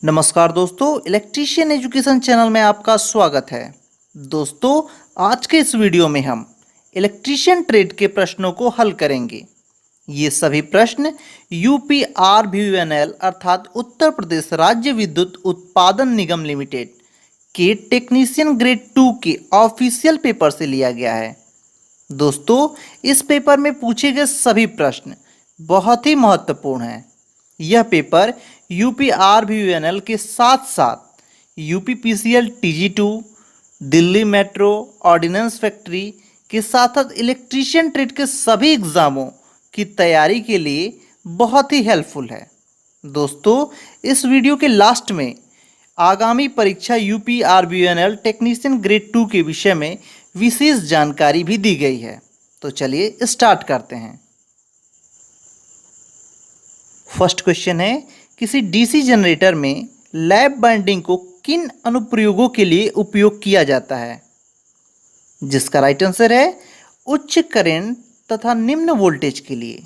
नमस्कार दोस्तों, electrician education channel में आपका स्वागत है। दोस्तों, आज के इस वीडियो में हम इलेक्ट्रीशियन ट्रेड के प्रश्नों को हल करेंगे। ये सभी प्रश्न यूपीआरबीयूएनएल अर्थात उत्तर प्रदेश राज्य विद्युत उत्पादन निगम लिमिटेड के टेक्नीशियन ग्रेड 2 के ऑफिशियल पेपर से लिया गया है। दोस्तों, इस पेपर में पूछे गए सभी प्रश्न बहुत ही महत्वपूर्ण हैं। यह पेपर यूपीआरबीयूएनएल के साथ साथ यूपीपीसीएल टीजी2, दिल्ली मेट्रो, ऑर्डिनेंस फैक्ट्री के साथ साथ इलेक्ट्रीशियन ट्रेड के सभी एग्ज़ामों की तैयारी के लिए बहुत ही हेल्पफुल है। दोस्तों, इस वीडियो के लास्ट में आगामी परीक्षा यूपीआरबीयूएनएल टेक्नीशियन ग्रेड 2 के विषय में विशेष जानकारी भी दी गई है। तो चलिए स्टार्ट करते हैं। फर्स्ट क्वेश्चन है, किसी डीसी जनरेटर में लैप बाइंडिंग को किन अनुप्रयोगों के लिए उपयोग किया जाता है? जिसका राइट आंसर है उच्च करंट तथा निम्न वोल्टेज के लिए।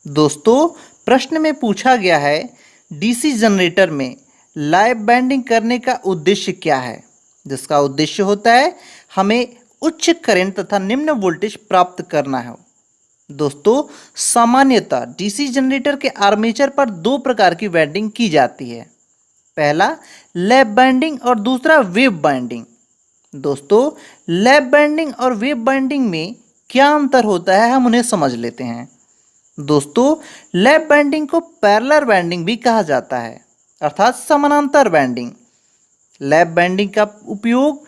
दोस्तों, प्रश्न में पूछा गया है डीसी जनरेटर में लैप बाइंडिंग करने का उद्देश्य क्या है? जिसका उद्देश्य होता है हमें उच्च करंट तथा निम्न वोल्टेज प्राप्त करना है। दोस्तों, सामान्यतः डीसी जनरेटर के आर्मेचर पर दो प्रकार की वाइंडिंग की जाती है। पहला लैप बाइंडिंग और दूसरा वेव बाइंडिंग। दोस्तों, लैप बाइंडिंग और वेव बाइंडिंग में क्या अंतर होता है, हम उन्हें समझ लेते हैं। दोस्तों, लैप बाइंडिंग को पैरेलल बाइंडिंग भी कहा जाता है, अर्थात समानांतर बाइंडिंग। लैप बाइंडिंग का उपयोग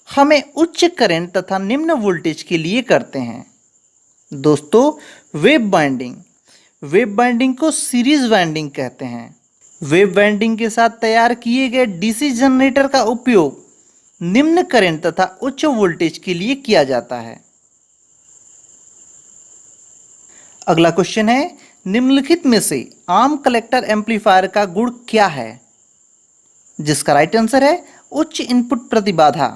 हमें उच्च करंट तथा निम्न वोल्टेज के लिए करते हैं। दोस्तों, वेव बाइंडिंग को सीरीज बाइंडिंग कहते हैं। वेव बाइंडिंग के साथ तैयार किए गए डीसी जनरेटर का उपयोग निम्न करंट तथा उच्च वोल्टेज के लिए किया जाता है। अगला क्वेश्चन है, निम्नलिखित में से आम कलेक्टर एम्पलीफायर का गुण क्या है? जिसका राइट आंसर है उच्च इनपुट प्रतिबाधा।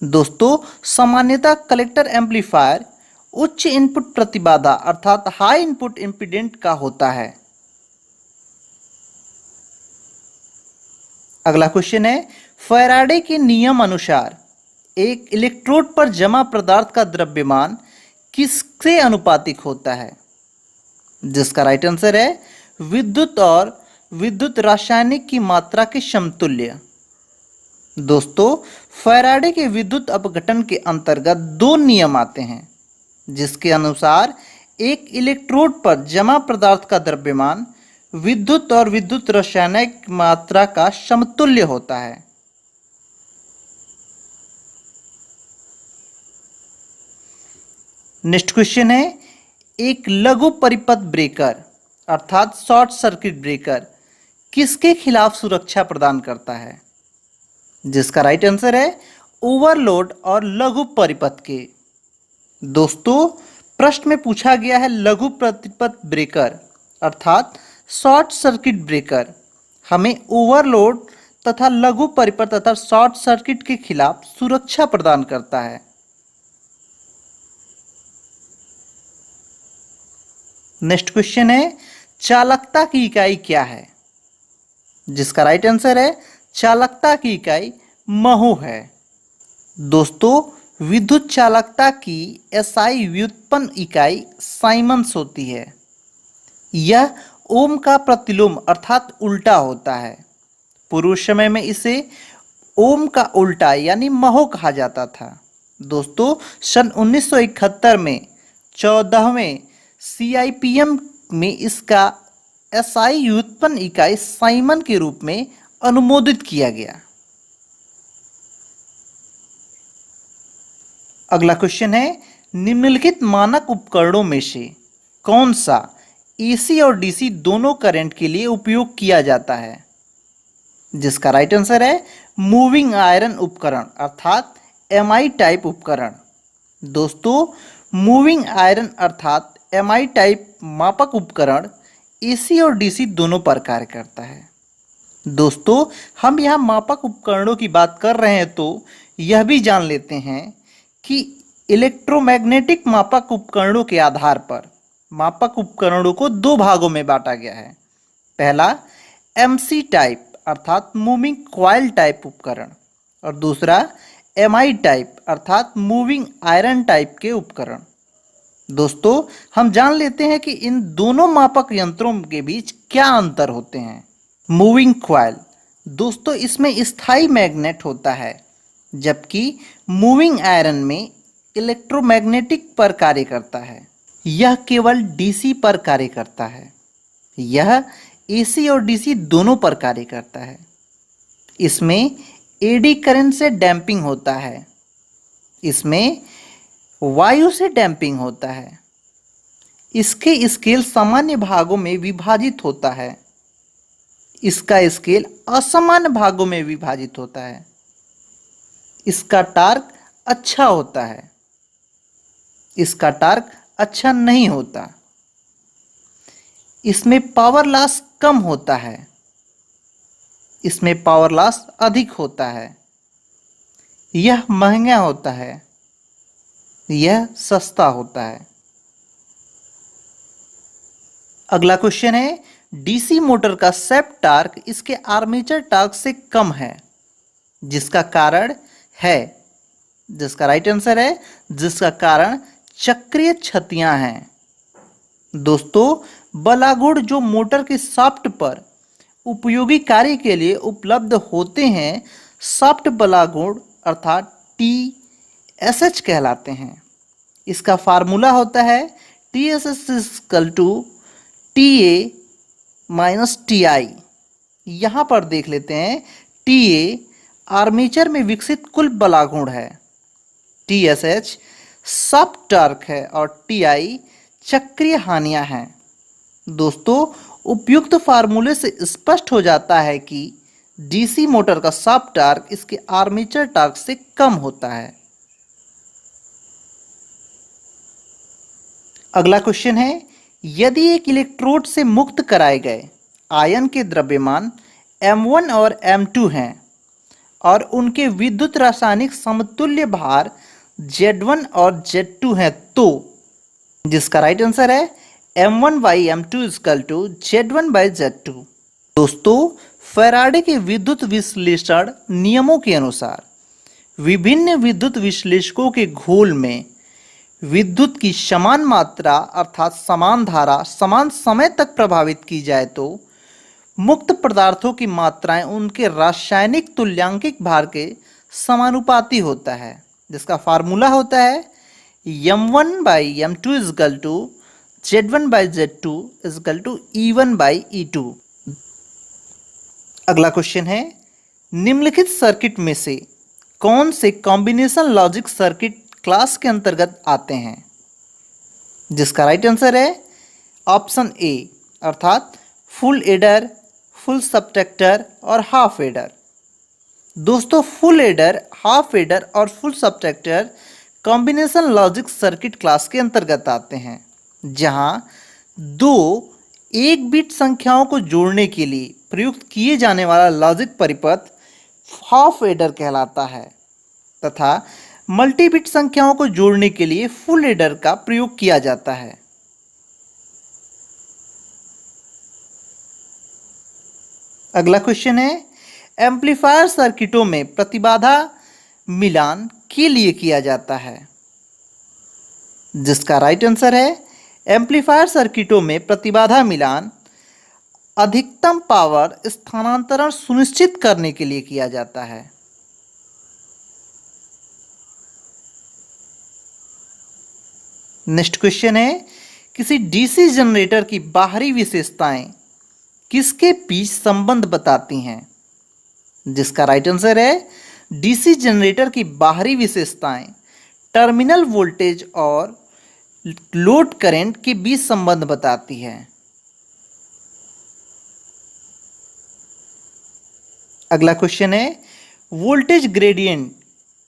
दोस्तों, सामान्यतः कलेक्टर एम्पलीफायर उच्च इनपुट प्रतिबाधा अर्थात हाई इनपुट इम्पीडेंट का होता है। अगला क्वेश्चन है, फैराडे के नियम अनुसार एक इलेक्ट्रोड पर जमा पदार्थ का द्रव्यमान किससे अनुपातिक होता है? जिसका राइट आंसर है विद्युत और विद्युत रासायनिक की मात्रा के समतुल्य। दोस्तों, फैराडे के विद्युत अपघटन के अंतर्गत दो नियम आते हैं, जिसके अनुसार एक इलेक्ट्रोड पर जमा पदार्थ का द्रव्यमान विद्युत और विद्युत रासायनिक मात्रा का समतुल्य होता है। नेक्स्ट क्वेश्चन है, एक लघु परिपथ ब्रेकर अर्थात शॉर्ट सर्किट ब्रेकर किसके खिलाफ सुरक्षा प्रदान करता है? जिसका राइट आंसर है ओवरलोड और लघु परिपथ के। दोस्तों, प्रश्न में पूछा गया है लघु परिपथ ब्रेकर अर्थात शॉर्ट सर्किट ब्रेकर हमें ओवरलोड तथा लघु परिपथ तथा शॉर्ट सर्किट के खिलाफ सुरक्षा प्रदान करता है। नेक्स्ट क्वेश्चन है, चालकता की इकाई क्या है? जिसका राइट आंसर है चालकता की इकाई महो है। दोस्तों, विद्युत चालकता की एसआई व्युत्पन्न इकाई साइमन्स होती है। यह ओम का प्रतिलोम अर्थात उल्टा होता है। पूर्व समय में इसे ओम का उल्टा यानी महो कहा जाता था। दोस्तों, सन 1971 में 14वें CIPM में इसका एसआई व्युत्पन्न इकाई साइमन के रूप में अनुमोदित किया गया। अगला क्वेश्चन है, निम्नलिखित मानक उपकरणों में से कौन सा एसी और डीसी दोनों करंट के लिए उपयोग किया जाता है? जिसका राइट आंसर है मूविंग आयरन उपकरण अर्थात एमआई टाइप उपकरण। दोस्तों, मूविंग आयरन अर्थात एमआई टाइप मापक उपकरण एसी और डीसी दोनों पर कार्य करता है। दोस्तों, हम यहाँ मापक उपकरणों की बात कर रहे हैं तो यह भी जान लेते हैं कि इलेक्ट्रोमैग्नेटिक मापक उपकरणों के आधार पर मापक उपकरणों को दो भागों में बांटा गया है। पहला MC टाइप अर्थात मूविंग कॉइल टाइप उपकरण और दूसरा MI टाइप अर्थात मूविंग आयरन टाइप के उपकरण। दोस्तों हम जान लेते हैं कि इन दोनों मापक यंत्रों के बीच क्या अंतर होते हैं। मूविंग कॉइल, दोस्तों इसमें स्थायी मैग्नेट होता है, जबकि मूविंग आयरन में इलेक्ट्रोमैग्नेटिक पर कार्य करता है। यह केवल DC पर कार्य करता है, यह AC और DC दोनों पर कार्य करता है। इसमें एडी करंट से डैम्पिंग होता है, इसमें वायु से डैम्पिंग होता है। इसके स्केल सामान्य भागों में विभाजित होता है, इसका स्केल असामान्य भागों में विभाजित होता है। इसका टार्क अच्छा होता है, इसका टार्क अच्छा नहीं होता। इसमें पावर लॉस कम होता है, इसमें पावर लॉस अधिक होता है। यह महंगा होता है, यह सस्ता होता है। अगला क्वेश्चन है, डीसी मोटर का सेप टार्क इसके आर्मेचर टार्क से कम है, जिसका कारण है, जिसका राइट आंसर है, जिसका कारण चक्रीय क्षतियां हैं। दोस्तों बलागुड़ जो मोटर के शाफ्ट पर उपयोगी कार्य के लिए उपलब्ध होते हैं, शाफ्ट बलागुड़ अर्थात TSH कहलाते हैं। इसका फार्मूला होता है TSH = TA - TI। यहाँ पर देख लेते हैं, TA आर्मेचर में विकसित कुल बलागुण है, TSH शाफ्ट टार्क है और TI चक्रीय हानियां हैं। दोस्तों उपयुक्त फार्मूले से स्पष्ट हो जाता है कि DC मोटर का शाफ्ट टार्क इसके आर्मेचर टार्क से कम होता है। अगला क्वेश्चन है, यदि एक इलेक्ट्रोड से मुक्त कराए गए आयन के द्रव्यमान M1 और M2 हैं और उनके विद्युत रासायनिक समतुल्य भार Z1 और Z2 हैं, तो जिसका राइट आंसर है M1/M2 = Z1/Z2। दोस्तों फैराडे के विद्युत विश्लेषण नियमों के अनुसार विभिन्न विद्युत विश्लेषकों के घोल में विद्युत की समान मात्रा अर्थात समान धारा समान समय तक प्रभावित की जाए तो मुक्त पदार्थों की मात्राएं उनके रासायनिक तुल्यांकिक भार के समानुपाती होता है, जिसका फार्मूला होता है M1/M2 = Z1/Z2 = E1/E2। अगला क्वेश्चन है, निम्नलिखित सर्किट में से कौन से कॉम्बिनेशन लॉजिक सर्किट क्लास के अंतर्गत आते हैं, जिसका राइट आंसर है ऑप्शन A अर्थात फुल एडर, फुल सब्ट्रैक्टर और हाफ एडर। दोस्तों फुल एडर, हाफ एडर और full subtractor combination logic circuit class के अंतर्गत आते हैं, जहां दो एक बिट संख्याओं को जोड़ने के लिए प्रयुक्त किए जाने वाला लॉजिक परिपथ हाफ एडर कहलाता है तथा मल्टी बिट संख्याओं को जोड़ने के लिए फुल एडर का प्रयोग किया जाता है। अगला क्वेश्चन है, एम्पलीफायर सर्किटों में प्रतिबाधा मिलान के लिए किया जाता है, जिसका राइट आंसर है एम्पलीफायर सर्किटों में प्रतिबाधा मिलान अधिकतम पावर स्थानांतरण सुनिश्चित करने के लिए किया जाता है। नेक्स्ट क्वेश्चन है, किसी डीसी जनरेटर की बाहरी विशेषताएं किसके बीच संबंध बताती हैं, जिसका राइट आंसर है डीसी जनरेटर की बाहरी विशेषताएं टर्मिनल वोल्टेज और लोड करंट के बीच संबंध बताती है। अगला क्वेश्चन है, वोल्टेज ग्रेडियंट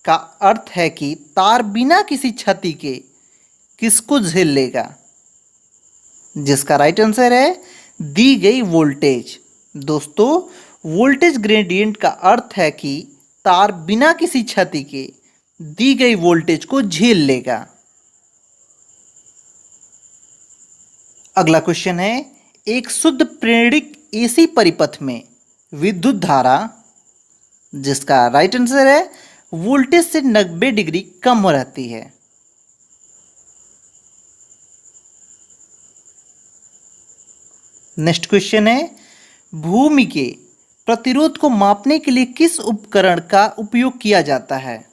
का अर्थ है कि तार बिना किसी क्षति के किसको झेल लेगा, जिसका राइट आंसर है दी गई वोल्टेज। दोस्तों वोल्टेज ग्रेडियंट का अर्थ है कि तार बिना किसी क्षति के दी गई वोल्टेज को झेल लेगा। अगला क्वेश्चन है, एक शुद्ध प्रेरणिक एसी परिपथ में विद्युत धारा, जिसका राइट आंसर है वोल्टेज से 90 डिग्री कम रहती है। नेक्स्ट क्वेश्चन है, भूमि के प्रतिरोध को मापने के लिए किस उपकरण का उपयोग किया जाता है?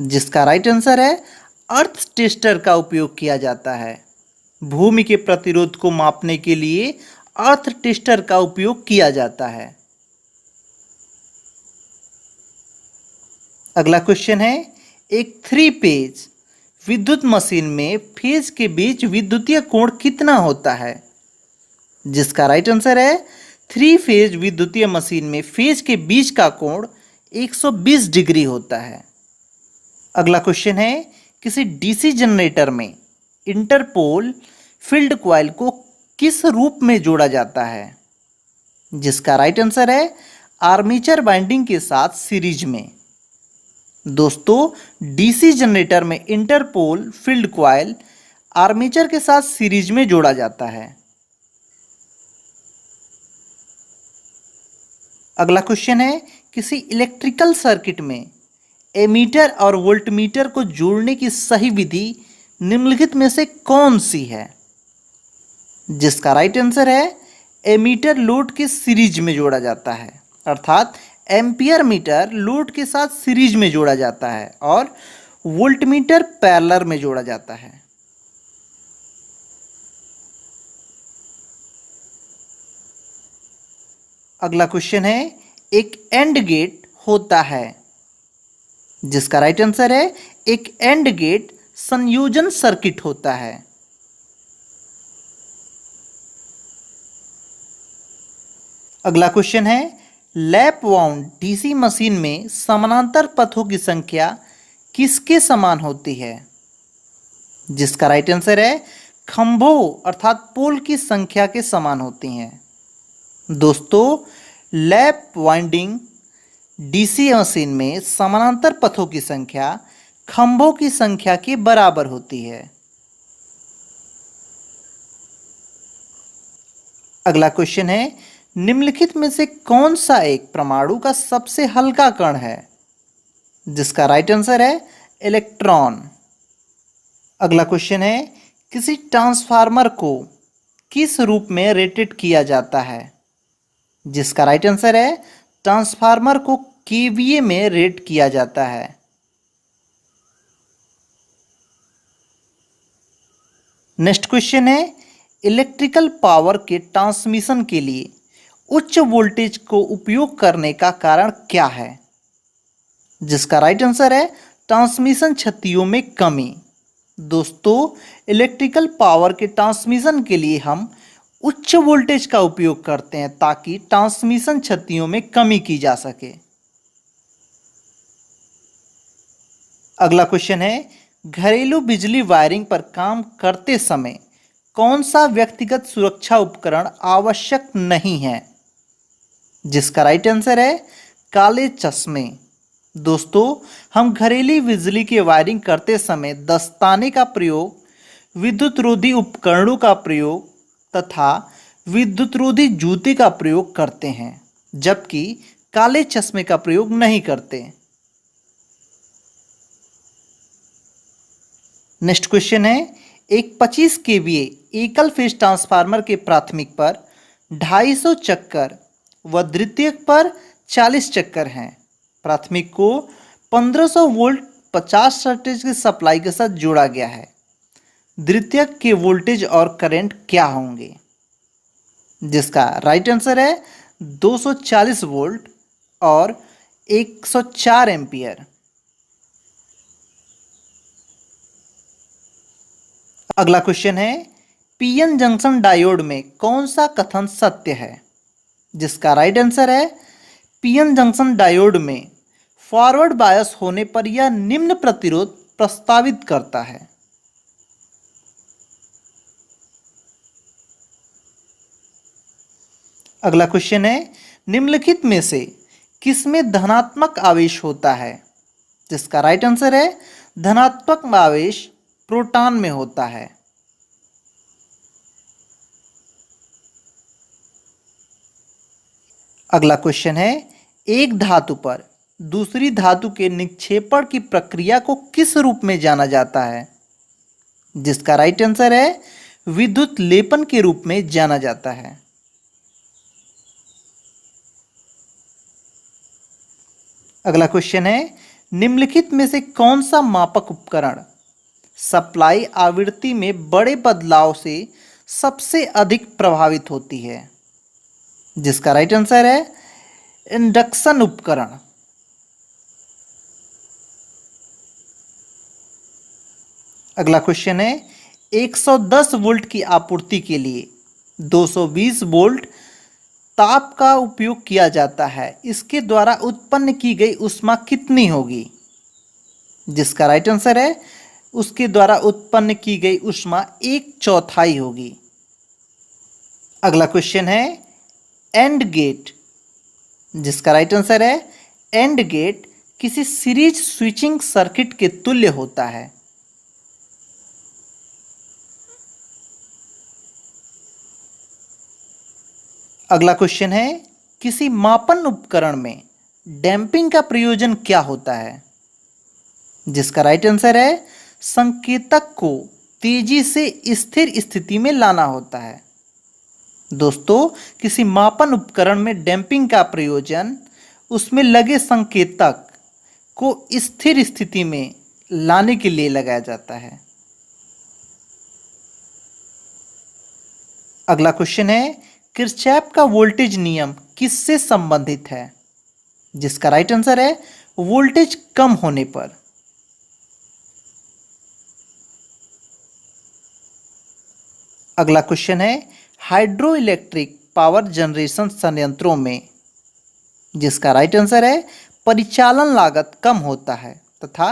जिसका राइट आंसर है अर्थ टेस्टर का उपयोग किया जाता है। भूमि के प्रतिरोध को मापने के लिए अर्थ टेस्टर का उपयोग किया जाता है। अगला क्वेश्चन है, एक 3 फेज विद्युत मशीन में फेज के बीच विद्युतीय कोण कितना होता है? जिसका राइट आंसर है 3 फेज विद्युतीय मशीन में फेज के बीच का कोण 120 डिग्री होता है। अगला क्वेश्चन है, किसी डीसी जनरेटर में इंटरपोल फील्ड कॉइल को किस रूप में जोड़ा जाता है? जिसका राइट आंसर है आर्मेचर वाइंडिंग के साथ सीरीज में। दोस्तों, डीसी जनरेटर में इंटरपोल फील्ड कॉइल आर्मेचर के साथ सीरीज में जोड़ा जाता है। अगला क्वेश्चन है, किसी इलेक्ट्रिकल सर्किट में एमीटर और वोल्टमीटर को जोड़ने की सही विधि निम्नलिखित में से कौन सी है? जिसका राइट आंसर है एमीटर लोड के सीरीज में जोड़ा जाता है, अर्थात एम्पियर मीटर लोड के साथ सीरीज में जोड़ा जाता है और वोल्टमीटर पैरेलल में जोड़ा जाता है। अगला क्वेश्चन है, एक एंड गेट होता है। जिसका राइट आंसर है एक एंड गेट संयोजन सर्किट होता है। अगला क्वेश्चन है, लैप वाउंड डीसी मशीन में समानांतर पथों की संख्या किसके समान होती है? जिसका राइट आंसर है खंभों अर्थात पोल की संख्या के समान होती हैं। दोस्तों, लैप वाइंडिंग डीसी मशीन में समानांतर पथों की संख्या खंभों की संख्या के बराबर होती है। अगला क्वेश्चन है, निम्नलिखित में से कौन सा एक परमाणु का सबसे हल्का कण है? जिसका राइट आंसर है इलेक्ट्रॉन। अगला क्वेश्चन है, किसी ट्रांसफार्मर को किस रूप में रेटेड किया जाता है? जिसका राइट आंसर है ट्रांसफार्मर को केवीए में रेट किया जाता है। नेक्स्ट क्वेश्चन है, इलेक्ट्रिकल पावर के ट्रांसमिशन के लिए उच्च वोल्टेज को उपयोग करने का कारण क्या है? जिसका राइट आंसर है ट्रांसमिशन क्षतियों में कमी। दोस्तों, इलेक्ट्रिकल पावर के ट्रांसमिशन के लिए हम उच्च वोल्टेज का उपयोग करते हैं ताकि ट्रांसमिशन क्षतियों में कमी की जा सके। अगला क्वेश्चन है, घरेलू बिजली वायरिंग पर काम करते समय कौन सा व्यक्तिगत सुरक्षा उपकरण आवश्यक नहीं है? जिसका राइट आंसर है काले चश्मे। दोस्तों, हम घरेलू बिजली की वायरिंग करते समय दस्ताने का प्रयोग, विद्युत रोधी उपकरणों का प्रयोग तथा विद्युत रोधी जूते का प्रयोग करते हैं, जबकि काले चश्मे का प्रयोग नहीं करते। नेक्स्ट क्वेश्चन है, एक 25 केवीए एकल फेज ट्रांसफार्मर के प्राथमिक पर 250 चक्कर व द्वितीयक पर 40 चक्कर हैं। प्राथमिक को 1500 वोल्ट 50 वोल्टेज की सप्लाई के साथ जोड़ा गया है। द्वितीयक के वोल्टेज और करंट क्या होंगे? जिसका राइट आंसर है 240 वोल्ट और 104 एम्पियर। अगला क्वेश्चन है, पीएन जंक्शन डायोड में कौन सा कथन सत्य है? जिसका राइट आंसर है पीएन जंक्शन डायोड में फॉरवर्ड बायस होने पर यह निम्न प्रतिरोध प्रस्तावित करता है। अगला क्वेश्चन है, निम्नलिखित में से किसमें धनात्मक आवेश होता है? जिसका राइट आंसर है धनात्मक आवेश प्रोटॉन में होता है। अगला क्वेश्चन है, एक धातु पर दूसरी धातु के निक्षेपण की प्रक्रिया को किस रूप में जाना जाता है? जिसका राइट आंसर है विद्युत लेपन के रूप में जाना जाता है। अगला क्वेश्चन है, निम्नलिखित में से कौन सा मापक उपकरण सप्लाई आवृत्ति में बड़े बदलाव से सबसे अधिक प्रभावित होती है? जिसका राइट आंसर है इंडक्शन उपकरण। अगला क्वेश्चन है, 110 वोल्ट की आपूर्ति के लिए 220 वोल्ट ताप का उपयोग किया जाता है, इसके द्वारा उत्पन्न की गई ऊष्मा कितनी होगी? जिसका राइट आंसर है उसके द्वारा उत्पन्न की गई ऊष्मा 1/4 होगी। अगला क्वेश्चन है, एंड गेट। जिसका राइट आंसर है एंड गेट किसी सीरीज स्विचिंग सर्किट के तुल्य होता है। अगला क्वेश्चन है, किसी मापन उपकरण में डैंपिंग का प्रयोजन क्या होता है? जिसका राइट आंसर है संकेतक को तेजी से स्थिर स्थिति में लाना होता है। दोस्तों, किसी मापन उपकरण में डैंपिंग का प्रयोजन उसमें लगे संकेतक को स्थिर स्थिति में लाने के लिए लगाया जाता है। अगला क्वेश्चन है, किरचॉफ का वोल्टेज नियम किससे संबंधित है? जिसका राइट आंसर है वोल्टेज कम होने पर। अगला क्वेश्चन है, हाइड्रो इलेक्ट्रिक पावर जनरेशन संयंत्रों में जिसका राइट आंसर है परिचालन लागत कम होता है तथा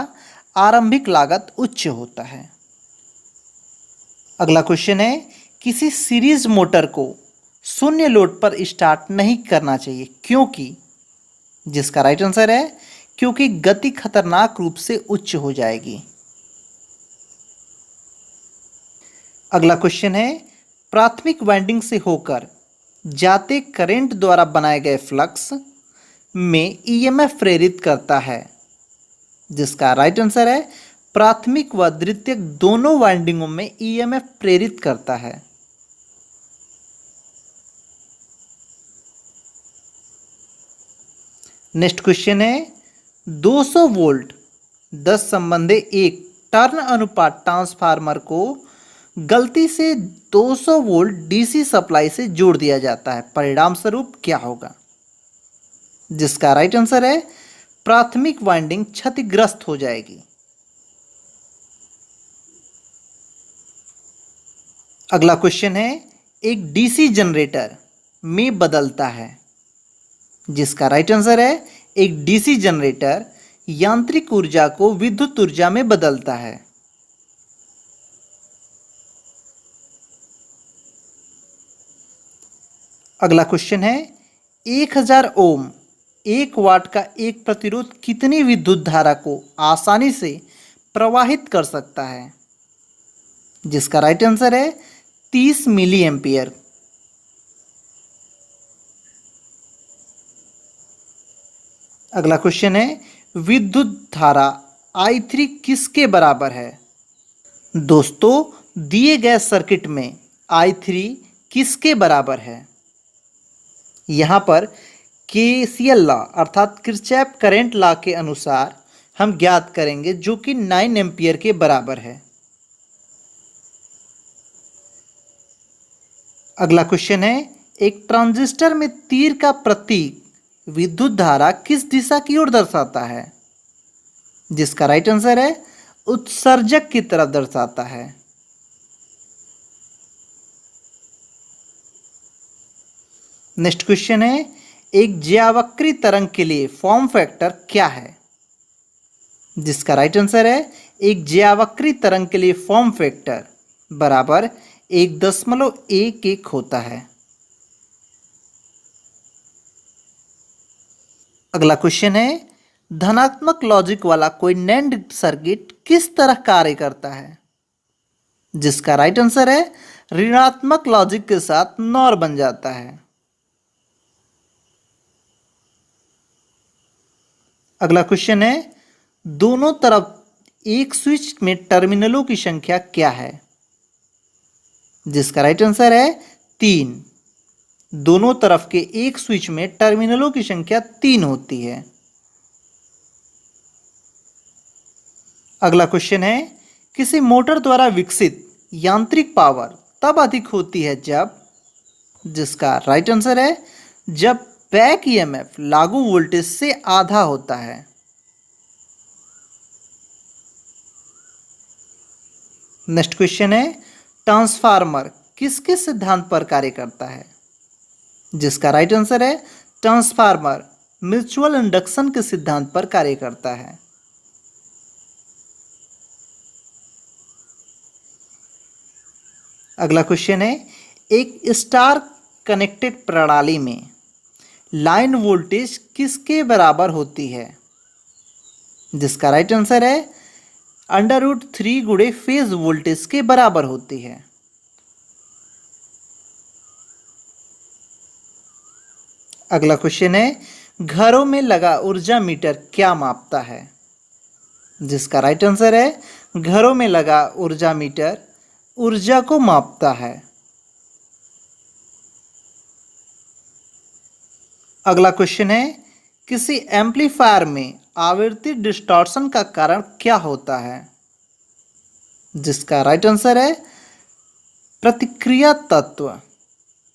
आरंभिक लागत उच्च होता है। अगला क्वेश्चन है, किसी सीरीज मोटर को शून्य लोड पर स्टार्ट नहीं करना चाहिए क्योंकि? जिसका राइट आंसर है क्योंकि गति खतरनाक रूप से उच्च हो जाएगी। अगला क्वेश्चन है, प्राथमिक वाइंडिंग से होकर जाते करंट द्वारा बनाए गए फ्लक्स में ईएमएफ प्रेरित करता है। जिसका राइट आंसर है प्राथमिक व द्वितीयक दोनों वाइंडिंगों में ईएमएफ प्रेरित करता है। नेक्स्ट क्वेश्चन है, 200 वोल्ट 10 संबंधी एक टर्न अनुपात ट्रांसफार्मर को गलती से 200 वोल्ट डीसी सप्लाई से जोड़ दिया जाता है, परिणाम स्वरूप क्या होगा? जिसका राइट आंसर है प्राथमिक वाइंडिंग क्षतिग्रस्त हो जाएगी। अगला क्वेश्चन है, एक डीसी जनरेटर में बदलता है। जिसका राइट आंसर है एक डीसी जनरेटर यांत्रिक ऊर्जा को विद्युत ऊर्जा में बदलता है। अगला क्वेश्चन है, 1000 ओम 1 वाट का एक प्रतिरोध कितनी विद्युत धारा को आसानी से प्रवाहित कर सकता है? जिसका राइट आंसर है 30 मिली एम्पियर। अगला क्वेश्चन है, विद्युत धारा I3 किसके बराबर है? दोस्तों, दिए गए सर्किट में I3 किसके बराबर है? यहाँ पर केसीएल लॉ अर्थात किरचॉफ करंट लॉ के अनुसार हम ज्ञात करेंगे जो कि 9 एम्पियर के बराबर है। अगला क्वेश्चन है, एक ट्रांजिस्टर में तीर का प्रतीक विद्युत धारा किस दिशा की ओर दर्शाता है? जिसका राइट आंसर है उत्सर्जक की तरफ दर्शाता है। नेक्स्ट क्वेश्चन है, एक ज्यावक्री तरंग के लिए फॉर्म फैक्टर क्या है? जिसका राइट आंसर है एक ज्यावक्री तरंग के लिए फॉर्म फैक्टर बराबर 1.11 होता है। अगला क्वेश्चन है, धनात्मक लॉजिक वाला कोई नैंड सर्किट किस तरह कार्य करता है? जिसका राइट आंसर है ऋणात्मक लॉजिक के साथ नॉर बन जाता है। अगला क्वेश्चन है, दोनों तरफ एक स्विच में टर्मिनलों की संख्या क्या है? जिसका राइट आंसर है 3। दोनों तरफ के एक स्विच में टर्मिनलों की संख्या 3 होती है। अगला क्वेश्चन है, किसी मोटर द्वारा विकसित यांत्रिक पावर तब अधिक होती है जब, जिसका राइट आंसर है जब बैक ईएमएफ लागू वोल्टेज से आधा होता है। नेक्स्ट क्वेश्चन है, ट्रांसफार्मर किसके सिद्धांत पर कार्य करता है? जिसका राइट आंसर है ट्रांसफार्मर म्यूचुअल इंडक्शन के सिद्धांत पर कार्य करता है। अगला क्वेश्चन है, एक स्टार कनेक्टेड प्रणाली में लाइन वोल्टेज किसके बराबर होती है? जिसका राइट आंसर है √3 गुणे फेज वोल्टेज के बराबर होती है। अगला क्वेश्चन है, घरों में लगा ऊर्जा मीटर क्या मापता है? जिसका राइट आंसर है घरों में लगा ऊर्जा मीटर ऊर्जा को मापता है। अगला क्वेश्चन है, किसी एम्पलीफायर में आवृत्ति डिस्टॉर्शन का कारण क्या होता है? जिसका राइट आंसर है प्रतिक्रिया तत्व।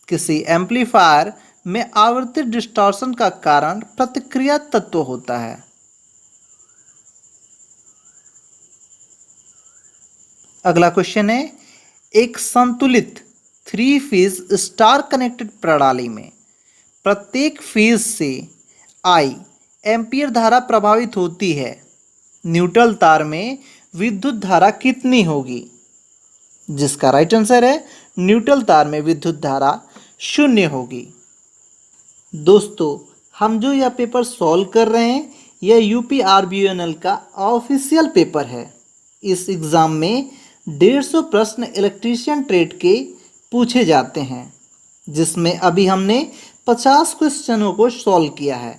किसी एम्पलीफायर में आवृत्ति डिस्टॉर्शन का कारण प्रतिक्रिया तत्व होता है। अगला क्वेश्चन है, एक संतुलित 3 फेज स्टार कनेक्टेड प्रणाली में प्रत्येक फेज से I एम्पीयर धारा प्रभावित होती है। न्यूट्रल तार में विद्युत धारा कितनी होगी? जिसका राइट आंसर है न्यूट्रल तार में विद्युत धारा 0 होगी। दोस्तों, हम जो यह पेपर सॉल्व कर रहे हैं यह यूपी आरबीएनएल का ऑफिशियल पेपर है। इस एग्ज़ाम में 150 प्रश्न इलेक्ट्रीशियन ट्रेड के पूछे जाते हैं, जिसमें अभी हमने 50 क्वेश्चनों को सॉल्व किया है।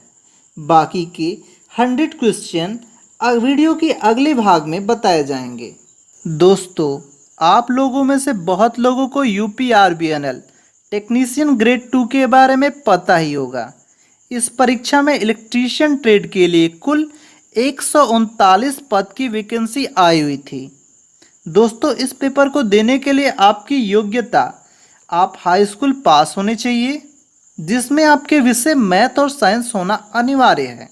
बाकी के 100 क्वेश्चन वीडियो के अगले भाग में बताए जाएंगे। दोस्तों, आप लोगों में से बहुत लोगों को यूपी आरबीएनएल टेक्नीशियन ग्रेड 2 के बारे में पता ही होगा। इस परीक्षा में इलेक्ट्रीशियन ट्रेड के लिए कुल 139 पद की वैकेंसी आई हुई थी। दोस्तों, इस पेपर को देने के लिए आपकी योग्यता, आप हाई स्कूल पास होने चाहिए, जिसमें आपके विषय मैथ और साइंस होना अनिवार्य है।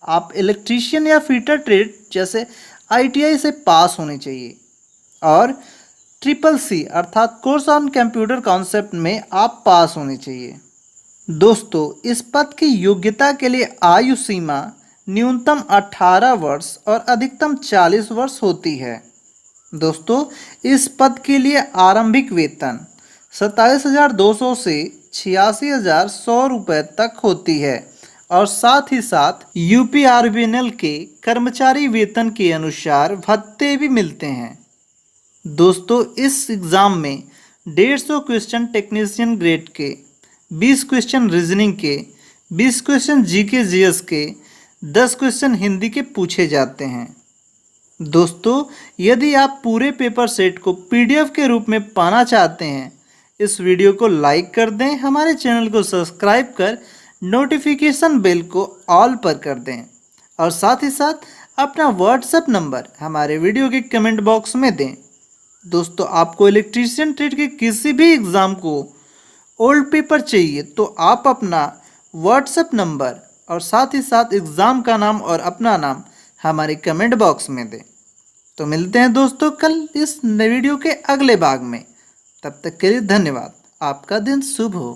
आप इलेक्ट्रीशियन या फिटर ट्रेड जैसे आईटीआई से पास होने चाहिए और CCC अर्थात कोर्स ऑन कंप्यूटर कॉन्सेप्ट में आप पास होने चाहिए। दोस्तों, इस पद की योग्यता के लिए आयु सीमा न्यूनतम 18 वर्ष और अधिकतम 40 वर्ष होती है। दोस्तों, इस पद के लिए आरंभिक वेतन 27,200 से 86,100 रुपये तक होती है और साथ ही साथ यूपी आरबीएनएल के कर्मचारी वेतन के अनुसार भत्ते भी मिलते हैं। दोस्तों, इस एग्ज़ाम में 150 क्वेश्चन टेक्नीशियन ग्रेड के, 20 क्वेश्चन रीजनिंग के, 20 क्वेश्चन जीके जीएस के, 10 क्वेश्चन हिंदी के पूछे जाते हैं। दोस्तों, यदि आप पूरे पेपर सेट को PDF के रूप में पाना चाहते हैं, इस वीडियो को लाइक कर दें, हमारे चैनल को सब्सक्राइब कर नोटिफिकेशन बेल को ऑल पर कर दें और साथ ही साथ अपना व्हाट्सएप नंबर हमारे वीडियो के कमेंट बॉक्स में दें। दोस्तों, आपको इलेक्ट्रीशियन ट्रेड के किसी भी एग्ज़ाम को ओल्ड पेपर चाहिए तो आप अपना व्हाट्सएप नंबर और साथ ही साथ एग्ज़ाम का नाम और अपना नाम हमारे कमेंट बॉक्स में दें। तो मिलते हैं दोस्तों कल इस वीडियो के अगले भाग में। तब तक के लिए धन्यवाद। आपका दिन शुभ हो।